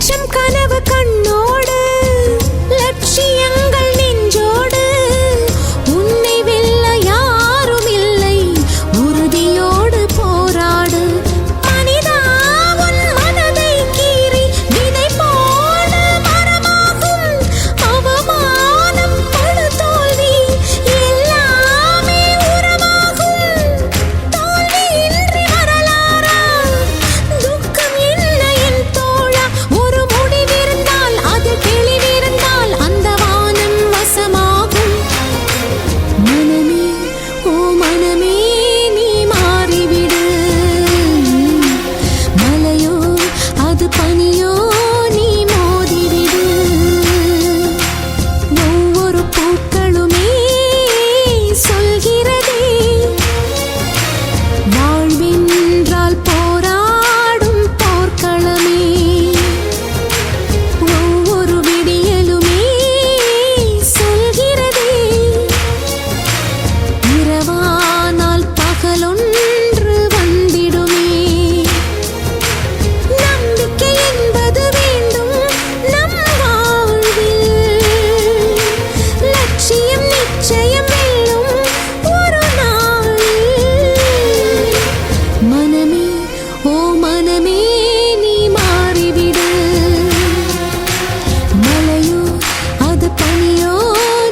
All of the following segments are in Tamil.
லட்சம் கனவு கண்ணோடு லட்சியங்கள் நெஞ்சோடு உன்னை வெல்ல யாரும் இல்லை உறுதியோடு போராடு மனிதா உன் மனதை கீறி விதை போல மரமாகும் அவமானம் படு தோல்வி எல்லாமே உரமாகும் தோல்வியின்றி வரலாறா துக்கம் என்ன என் தோழா ஒரு முடிவிருந்தால் அது தெளிவிருந்தால் அந்த வானம் வசமாகும் மனமே ஓ மனமே நீ மாறிவிடு மலையோ அது பனியோ நீ மோதிவிடு ஒவ்வொரு பூக்களுமே சொல்கிறதே வாழ்வென்றால் போராடும் போர்க்களமே ஒவ்வொரு விடியலுமே சொல்கிறதே இரவானால் பகலொன்று வந்திடுமே நம்பிக்கை என்பது வேண்டும் நம் வாழ்வில் லட்சியம் நிச்சயம் வெல்லும் ஒரு நாளில் மனமே ஓ மனமே நீ மாறிவிடு மலையோ அது பனியோ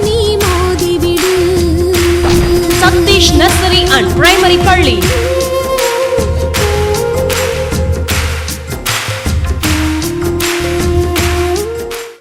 நீ மோதிவிடு சதீஷ் நர்சரி அண்ட் பிரைமரி பள்ளி